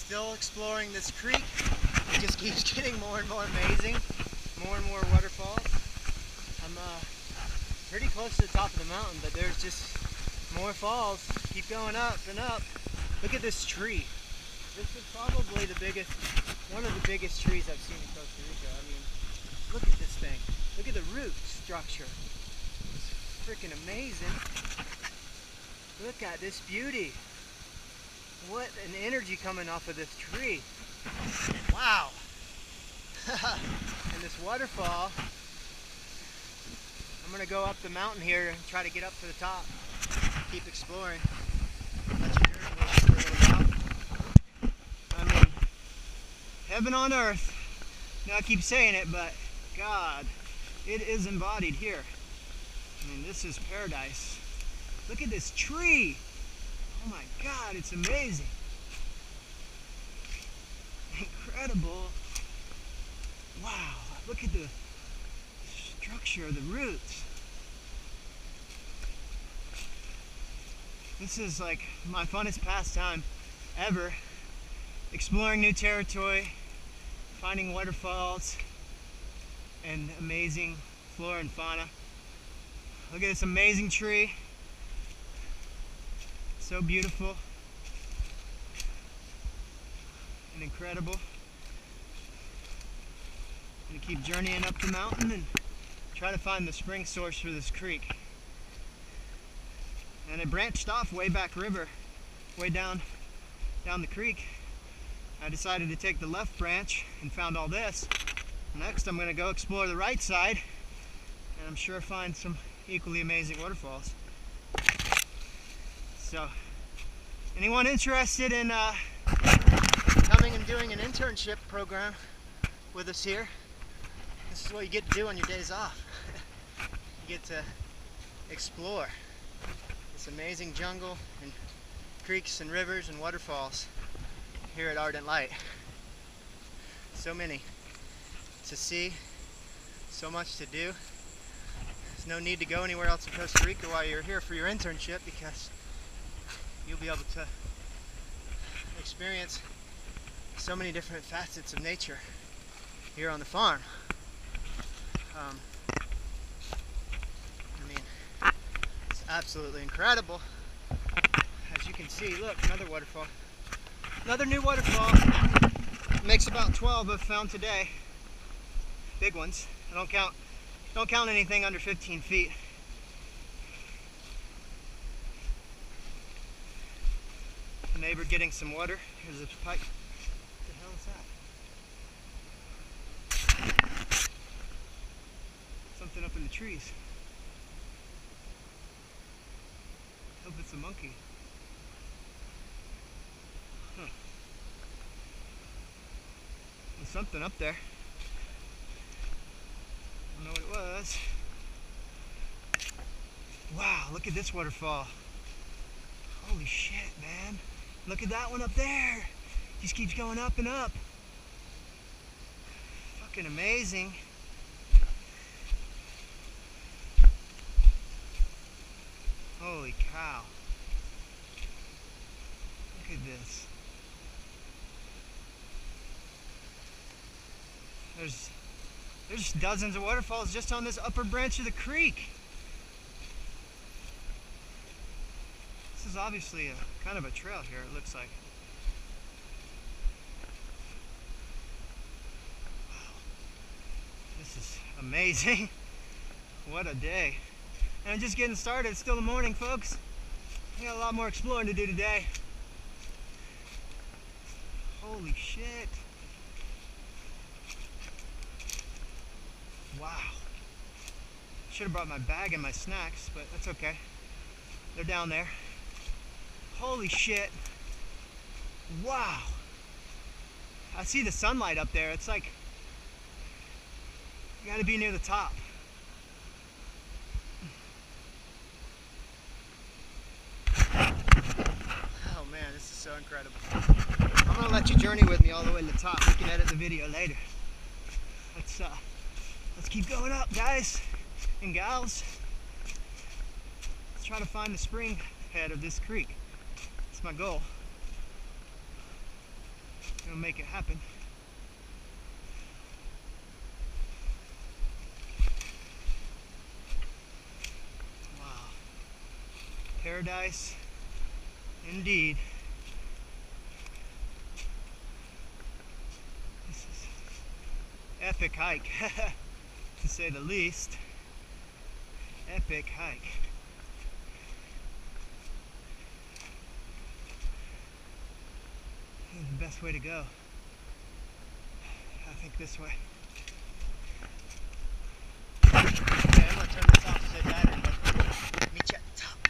Still exploring this creek. It just keeps getting more and more amazing. More and more waterfalls. I'm pretty close to the top of the mountain, but there's just more falls. Keep going up and up. Look at this tree. This is probably the biggest, one of the biggest trees I've seen in Costa Rica. I mean, look at this thing. Look at the root structure. It's freaking amazing. Look at this beauty. What an energy coming off of this tree. Wow. And this waterfall, I'm going to go up the mountain here and try to get up to the top. Keep exploring. Let you journey with me for a little while. I mean, heaven on earth. Now I keep saying it, but God, it is embodied here. I mean, this is paradise. Look at this tree. Oh my God, it's amazing. Incredible. Wow, look at the structure of the roots. This is like my funnest pastime ever. Exploring new territory, finding waterfalls, and amazing flora and fauna. Look at this amazing tree. So beautiful and incredible. I'm gonna keep journeying up the mountain and try to find the spring source for this creek. And it branched off way back river, way down the creek. I decided to take the left branch and found all this. Next I'm gonna go explore the right side and I'm sure find some equally amazing waterfalls. So, anyone interested in coming and doing an internship program with us here, this is what you get to do on your days off. You get to explore this amazing jungle and creeks and rivers and waterfalls here at Ardent Light. So many to see, so much to do. There's no need to go anywhere else in Costa Rica while you're here for your internship, because you'll be able to experience so many different facets of nature here on the farm. I mean, it's absolutely incredible. As you can see, look, another waterfall. Another new waterfall. Makes about 12 I've found today. Big ones. I don't count anything under 15 feet. The neighbor getting some water. Here's a pipe. What the hell is that? Something up in the trees. Hope it's a monkey. Huh. There's something up there. I don't know what it was. Wow, look at this waterfall. Holy shit, man. Look at that one up there. Just keeps going up and up. Fucking amazing. Holy cow. Look at this. There's dozens of waterfalls just on this upper branch of the creek. This is obviously a kind of a trail here, it looks like. Wow. This is amazing. What a day. And I'm just getting started. It's still the morning, folks. We got a lot more exploring to do today. Holy shit. Wow. Should have brought my bag and my snacks, but that's okay. They're down there. Holy shit. Wow. I see the sunlight up there. It's like, you gotta be near the top. Oh man, this is so incredible. I'm gonna let you journey with me all the way to the top. We can edit the video later. Let's keep going up, guys and gals. Let's try to find the spring head of this creek. That's my goal. It'll make it happen. Wow. Paradise indeed. This is epic hike, to say the least. Epic hike. This is the best way to go. I think this way. Okay, I'm gonna turn this off so it's better, but meet you at the top.